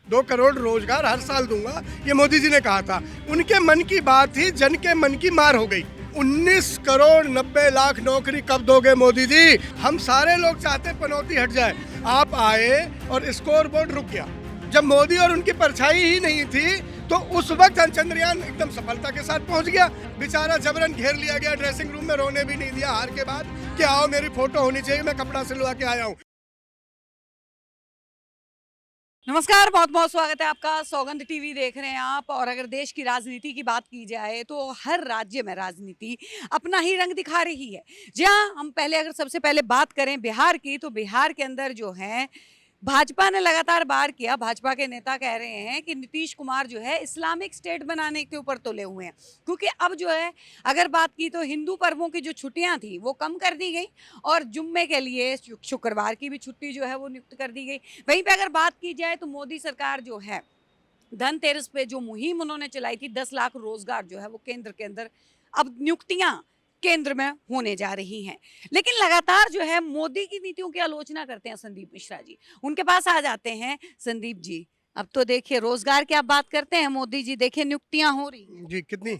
2 करोड़ रोजगार हर साल दूंगा, ये मोदी जी ने कहा था। उनके मन की बात ही जन के मन की मार हो गई। 19 करोड़ 90 लाख नौकरी कब दोगे मोदी जी? हम सारे लोग चाहते पनौती हट जाए। आप आए और स्कोर बोर्ड रुक गया। जब मोदी और उनकी परछाई ही नहीं थी तो उस वक्त चंद्रयान एकदम सफलता के साथ पहुंच गया। बेचारा जबरन घेर लिया गया, ड्रेसिंग रूम में रोने भी नहीं दिया हार के बाद कि आओ मेरी फोटो होनी चाहिए, मैं कपड़ा सिलवा के आया हूँ। नमस्कार, बहुत बहुत स्वागत है आपका। सौगंध टीवी देख रहे हैं आप। और अगर देश की राजनीति की बात की जाए तो हर राज्य में राजनीति अपना ही रंग दिखा रही है। जी हाँ, हम अगर सबसे पहले बात करें बिहार की, तो बिहार के अंदर जो है भाजपा ने लगातार बार किया। भाजपा के नेता कह रहे हैं कि नीतीश कुमार जो है इस्लामिक स्टेट बनाने के ऊपर तुले हुए हैं, क्योंकि अब जो है अगर बात की तो हिंदू पर्वों की जो छुट्टियां थी वो कम कर दी गई और जुम्मे के लिए शुक्रवार की भी छुट्टी जो है वो नियुक्त कर दी गई। वहीं पे अगर बात की जाए तो मोदी सरकार जो है धनतेरस पे जो मुहिम उन्होंने चलाई थी, 10 लाख रोजगार जो है वो केंद्र के अंदर अब नियुक्तियां केंद्र में होने जा रही हैं। लेकिन लगातार जो है मोदी की नीतियों की आलोचना करते हैं संदीप मिश्रा जी। उनके पास आ जाते हैं। संदीप जी, अब तो देखिए रोजगार की आप बात करते हैं, मोदी जी देखिए नियुक्तियां हो रही हैं जी कितनी?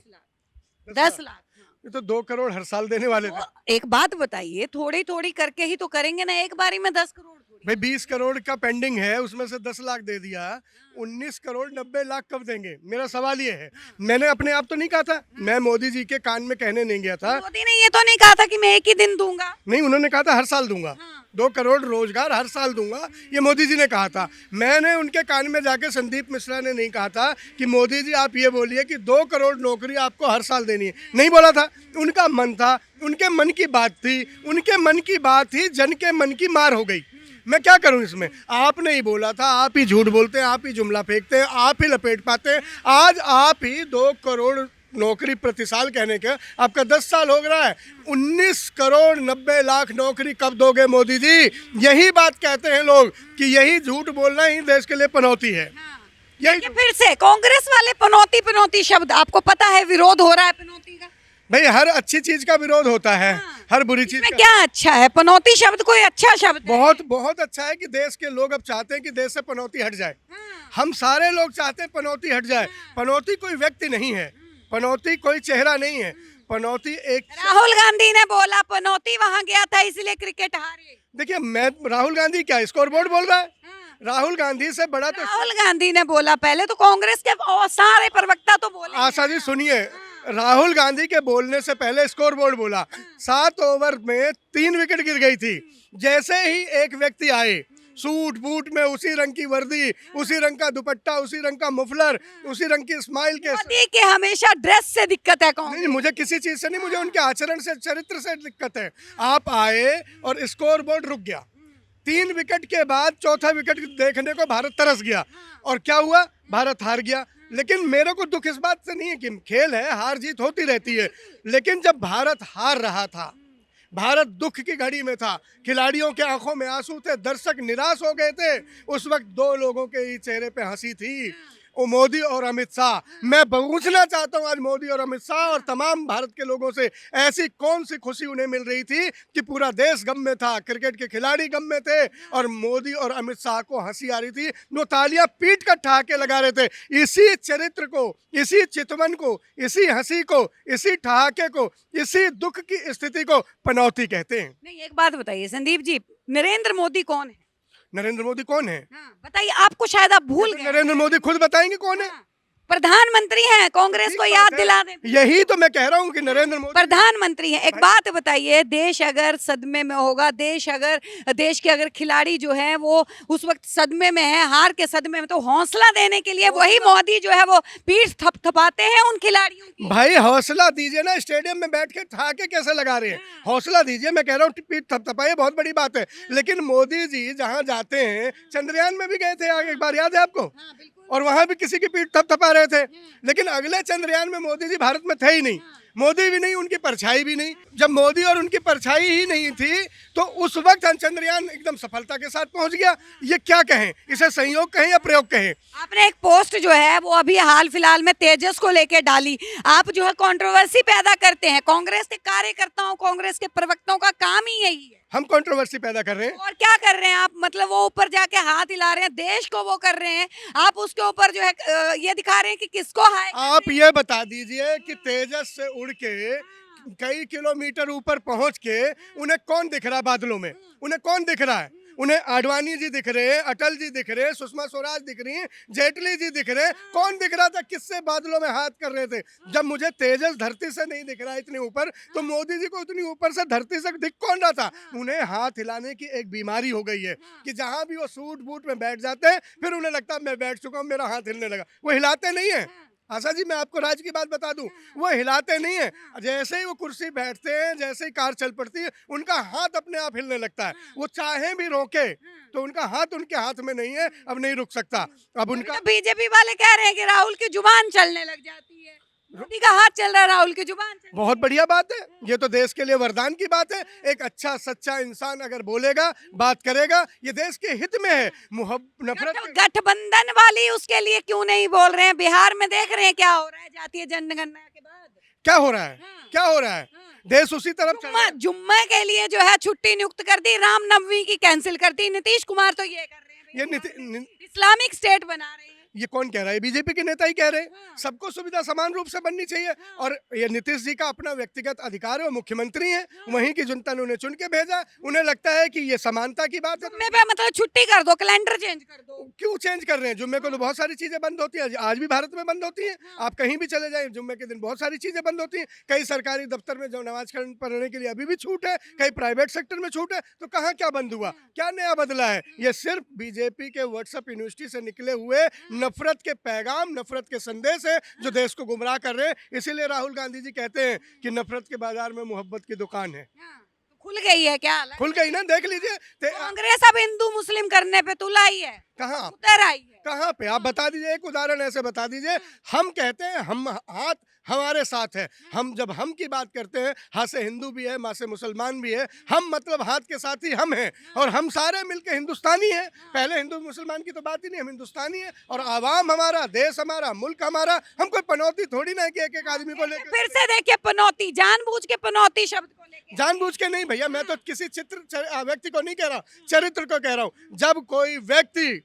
10 लाख। ये तो 2 करोड़ हर साल देने वाले थे। तो एक बात बताइए, थोड़ी थोड़ी करके ही तो करेंगे ना, एक बारी में 10 करोड़ थोड़ी। भाई 20 करोड़ का पेंडिंग है, उसमें से 10 लाख दे दिया। 19 करोड़ 90 लाख कब देंगे? मेरा सवाल ये है। मैंने अपने आप तो नहीं कहा था, मैं मोदी जी के कान में कहने नहीं गया था। मोदी ने ये तो नहीं कहा था कि मैं एक ही दिन दूंगा। नहीं, उन्होंने कहा था हर साल दूंगा। 2 करोड़ रोजगार हर साल दूंगा, ये मोदी जी ने कहा था। मैंने उनके कान में जाके संदीप मिश्रा ने नहीं कहा था कि मोदी जी आप ये बोलिए कि 2 करोड़ नौकरी आपको हर साल देनी है, नहीं बोला था। उनका मन था, उनके मन की बात थी, उनके मन की बात ही जन के मन की मार हो गई। मैं क्या करूं इसमें? आपने ही बोला था, आप ही झूठ बोलते हैं, आप ही जुमला फेंकते हैं, आप ही लपेट पाते हैं। आज आप ही 2 करोड़ नौकरी प्रति साल कहने के आपका 10 साल हो रहा है। 19 करोड़ 90 लाख नौकरी कब दोगे मोदी जी? यही बात कहते हैं लोग कि यही झूठ बोलना ही देश के लिए पनौती है। यही फिर से कांग्रेस वाले पनौती पनौती शब्द, आपको पता है विरोध हो रहा है पनौती का। भाई हर अच्छी चीज का विरोध होता है, हर बुरी चीज का। क्या अच्छा है पनौती शब्द? कोई अच्छा शब्द है? बहुत बहुत अच्छा है कि देश के लोग अब चाहते हैं कि देश से पनौती हट जाए। हम सारे लोग चाहते हैं पनौती हट जाए। पनौती कोई व्यक्ति नहीं है, पनौती कोई चेहरा नहीं है, पनौती एक। राहुल गांधी ने बोला पनौती वहां गया था इसलिए क्रिकेट हारे। देखिए, मैं राहुल गांधी क्या स्कोर बोर्ड बोल रहा है? राहुल गांधी से बड़ा तो राहुल गांधी ने बोला, पहले तो कांग्रेस के सारे प्रवक्ता तो बोले। आशा जी सुनिए, राहुल गांधी के बोलने से पहले स्कोर बोर्ड बोला। 7 ओवर में 3 विकेट गिर गई थी। जैसे ही एक व्यक्ति आए सूट बूट में, उसी रंग की वर्दी, उसी रंग का दुपट्टा, उसी रंग का मफलर, उसी रंग की स्माइल के। मोदी के हमेशा ड्रेस से दिक्कत है नहीं, मुझे किसी चीज से नहीं, मुझे उनके आचरण से, चरित्र से दिक्कत है। आप आए और स्कोर बोर्ड रुक गया। 3 विकेट के बाद चौथा विकेट देखने को भारत तरस गया और क्या हुआ? भारत हार गया। लेकिन मेरे को दुख इस बात से नहीं है कि खेल है, हार जीत होती रहती है। लेकिन जब भारत हार रहा था, भारत दुख की घड़ी में था, खिलाड़ियों के आंखों में आंसू थे, दर्शक निराश हो गए थे, उस वक्त 2 लोगों के ही चेहरे पे हंसी थी, वो मोदी और अमित शाह। मैं पूछना चाहता हूँ आज मोदी और अमित शाह और तमाम भारत के लोगों से, ऐसी कौन सी खुशी उन्हें मिल रही थी कि पूरा देश गम में था, क्रिकेट के खिलाड़ी गम में थे और मोदी और अमित शाह को हंसी आ रही थी, वो तालियां पीट कर ठहाके लगा रहे थे। इसी चरित्र को, इसी चितवन को, इसी हंसी को, इसी ठहाके को, इसी दुख की स्थिति को पनौती कहते हैं। नहीं, एक बात बताइए संदीप जी, नरेंद्र मोदी कौन है? नरेंद्र मोदी कौन है? बताइए, आपको शायद आप भूल गए। नरेंद्र मोदी खुद बताएंगे कौन है। प्रधानमंत्री हैं, कांग्रेस को याद दिला दें। यही तो मैं कह रहा हूँ कि नरेंद्र मोदी प्रधानमंत्री हैं। एक बात बताइए, देश अगर सदमे में होगा, देश के अगर खिलाड़ी जो है वो उस वक्त सदमे में है, हार के सदमे में, तो हौसला देने के लिए वही मोदी जो है वो पीठ थपथपाते हैं उन खिलाड़ियों की। भाई हौसला दीजिए ना, स्टेडियम में बैठ के ठहाके कैसे लगा रहे हैं? हौसला दीजिए, मैं कह रहा हूँ पीठ थपथपाइए, बहुत बड़ी बात है। लेकिन मोदी जी जहाँ जाते हैं, चंद्रयान में भी गए थे आगे, एक बार याद है आपको? और वहां भी किसी की पीठ थपथपा रहे थे। लेकिन अगले चंद्रयान में मोदी जी भारत में थे ही नहीं, मोदी भी नहीं, उनकी परछाई भी नहीं। जब मोदी और उनकी परछाई ही नहीं थी तो उस वक्त चंद्रयान एकदम सफलता के साथ पहुंच गया। ये क्या कहें, इसे संयोग कहें या प्रयोग कहें? आपने एक पोस्ट जो है वो अभी हाल फिलहाल में तेजस को लेके डाली। आप जो है कंट्रोवर्सी पैदा करते हैं। कांग्रेस के कार्यकर्ताओं, कांग्रेस के प्रवक्ताओं का काम ही यही है। हम कंट्रोवर्सी पैदा कर रहे हैं। और क्या कर रहे हैं आप, मतलब वो ऊपर जाके हाथ हिला रहे हैं, देश को वो कर रहे हैं, आप उसके ऊपर जो है ये दिखा रहे हैं कि किसको हाय कर आप रहे हैं। ये बता दीजिए कि तेजस से उड़ के कई किलोमीटर ऊपर पहुंच के उन्हें कौन दिख रहा है बादलों में? उन्हें कौन दिख रहा है? उन्हें आडवाणी जी दिख रहे हैं, अटल जी दिख रहे हैं, सुषमा स्वराज दिख रही हैं, जेटली जी दिख रहे हैं। कौन दिख रहा था? किससे बादलों में हाथ कर रहे थे? जब मुझे तेजस धरती से नहीं दिख रहा इतने ऊपर, तो मोदी जी को इतनी ऊपर से धरती से दिख कौन रहा था? उन्हें हाथ हिलाने की एक बीमारी हो गई है कि जहां भी वो सूट बूट में बैठ जाते हैं, फिर उन्हें लगता है मैं बैठ चुका हूं, मेरा हाथ हिलने लगा। वो हिलाते नहीं है। आशा जी, मैं आपको राज की बात बता दूं, वो हिलाते नहीं है। जैसे ही वो कुर्सी बैठते हैं, जैसे ही कार चल पड़ती है, उनका हाथ अपने आप हिलने लगता है। वो चाहे भी रोके तो उनका हाथ उनके हाथ में नहीं है, अब नहीं रुक सकता। अब उनका तो बीजेपी वाले कह रहे हैं कि राहुल की जुबान चलने लग जाती है, मोदी का हाथ चल रहा है, राहुल की जुबान चल रही बहुत बढ़िया बात है। ये तो देश के लिए वरदान की बात है। एक अच्छा सच्चा इंसान अगर बोलेगा, बात करेगा, ये देश के हित में है। नफरत है। गठबंधन वाली उसके लिए क्यों नहीं बोल रहे हैं? बिहार में देख रहे हैं क्या हो रहा है जातीय जनगणना के बाद। क्या हो रहा है? क्या हो रहा है? देश उसी तरफ चल रहा है। जुम्मे के लिए जो है छुट्टी नियुक्त कर दी, रामनवमी की कैंसिल कर दी। नीतीश कुमार तो ये कर रहे हैं, ये इस्लामिक स्टेट बना रहे हैं। ये कौन कह रहा है? बीजेपी के नेता ही कह रहे हैं। सबको सुविधा समान रूप से बननी चाहिए। और ये नीतीश जी का अपना व्यक्तिगत अधिकार है, वो मुख्यमंत्री हैं, वहीं की जनता ने उन्हें चुन के भेजा। उन्हें लगता है कि ये समानता की बात है। जुम्मे पे मतलब छुट्टी कर दो, कैलेंडर चेंज कर दो। क्यों चेंज कर रहे हैं? जुम्मे को तो बहुत सारी चीजें बंद होती है, आज भी भारत में बंद होती है। आप कहीं भी चले जाएं, जुम्मे के दिन बहुत सारी चीजें बंद होती हैं। कई सरकारी दफ्तर में जो नमाज पढ़ने के लिए अभी भी छूट है, कई प्राइवेट सेक्टर में छूट है। तो कहाँ क्या बंद हुआ? क्या नया बदला है? ये सिर्फ बीजेपी के व्हाट्सएप यूनिवर्सिटी से निकले हुए नफरत के पैगाम, नफरत के संदेश है जो देश को गुमराह कर रहे हैं। इसीलिए राहुल गांधी जी कहते हैं कि नफरत के बाजार में मोहब्बत की दुकान है। खुल गई है क्या? खुल गई ना, देख लीजिए। कांग्रेस अब हिंदू मुस्लिम करने पे तुला ही है, कहाँ उतर आई है। कहाँ पे? आप बता दीजिए, एक उदाहरण ऐसे बता दीजिए। हम कहते हैं हम हाथ हमारे साथ है। हम जब हम की बात करते हैं, हाथ से हिंदू भी है, माँ से मुसलमान भी है। हम मतलब हाथ के साथ ही हम हैं, और हम सारे मिलके हिंदुस्तानी हैं। पहले हिंदू मुसलमान की तो बात ही नहीं, हम हिंदुस्तानी हैं। और आवाम हमारा, देश हमारा, मुल्क हमारा। हम कोई पनौती थोड़ी ना है कि एक एक आदमी को लेकर। फिर से देखिए पनौती, जानबूझ के पनौती शब्द को लेके। जानबूझ के नहीं भैया, मैं तो किसी व्यक्ति को नहीं कह रहा, चरित्र को कह रहा हूँ। जब कोई व्यक्ति,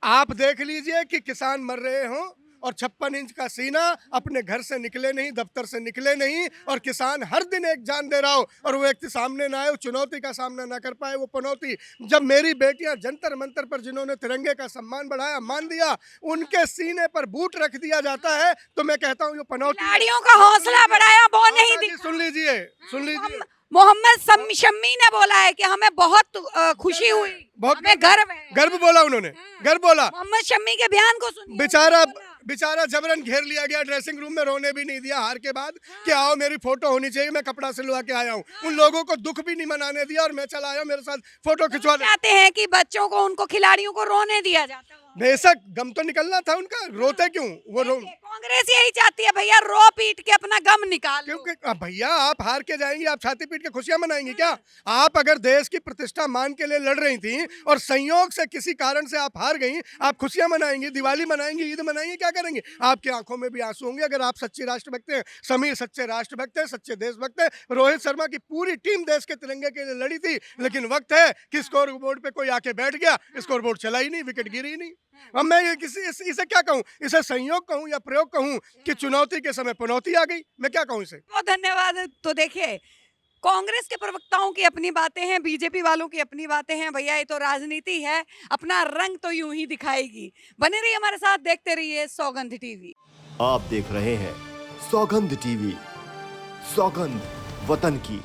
आप देख लीजिए कि किसान मर रहे हों और 56 इंच का सीना, अपने घर से निकले नहीं, दफ्तर से निकले नहीं, और किसान हर दिन एक जान दे रहा हो, और वो व्यक्ति सामने ना आए, वो चुनौती का सामना ना कर पाए, वो पनौती। जब मेरी बेटियां जंतर मंतर पर जिन्होंने तिरंगे का सम्मान बढ़ाया, मान दिया, उनके सीने पर बूट रख दिया जाता है, तो मैं कहता हूँ ये पनौती। खिलाड़ियों का हौसला बढ़ाया, वो नहीं दिखा। सुन लीजिए, सुन लीजिए। मोहम्मद शम्मी ने बोला है कि हमें बहुत खुशी हुई, बहुत हमें गर्व है। गर्व बोला उन्होंने, गर्व बोला। मोहम्मद शम्मी के बयान को सुनिए। बेचारा जबरन घेर लिया गया ड्रेसिंग रूम में, रोने भी नहीं दिया हार के बाद कि आओ मेरी फोटो होनी चाहिए, मैं कपड़ा सिलवा के आया हूँ। उन लोगों को दुख भी नहीं मनाने दिया, और मैं चला आया मेरे साथ फोटो खिंचवा। चाहते हैं कि बच्चों को, उनको खिलाड़ियों को रोने दिया जाता है। बेशक गम तो निकलना था उनका, रोते क्यों? वो कांग्रेस यही चाहती है भैया, रो पीट के अपना गम निकाल लो। क्योंकि भैया आप हार के जाएंगी, आप छाती पीट के खुशियां मनाएंगी क्या? आप अगर देश की प्रतिष्ठा मान के लिए लड़ रही थी, और संयोग से किसी कारण से आप हार गई, आप खुशियां मनाएंगी, दिवाली मनाएंगी, ईद मनाएंगी, क्या करेंगे? आपकी आंखों में भी आंसू होंगे अगर आप सच्चे राष्ट्रभक्त हैं। समीर सच्चे राष्ट्रभक्त हैं, सच्चे देशभक्त हैं। रोहित शर्मा की पूरी टीम देश के तिरंगे के लिए लड़ी थी, लेकिन वक्त है कि स्कोर बोर्ड पे कोई आके बैठ गया, स्कोर बोर्ड चला ही नहीं, विकेट गिरी ही नहीं। अब मैं इसे क्या कहूँ? इसे संयोग कहूँ या प्रयोग कहूँ कि चुनौती के समय पनौती आ गई? मैं क्या कहूँ इसे? बहुत धन्यवाद। तो देखिए, कांग्रेस के प्रवक्ताओं की अपनी बातें हैं, बीजेपी वालों की अपनी बातें हैं। भैया ये तो राजनीति है, अपना रंग तो यूं ही दिखाएगी। बने रहिए हमारे साथ, देखते रहिए सौगंध टीवी। आप देख रहे हैं सौगंध टीवी, सौगंध वतन की।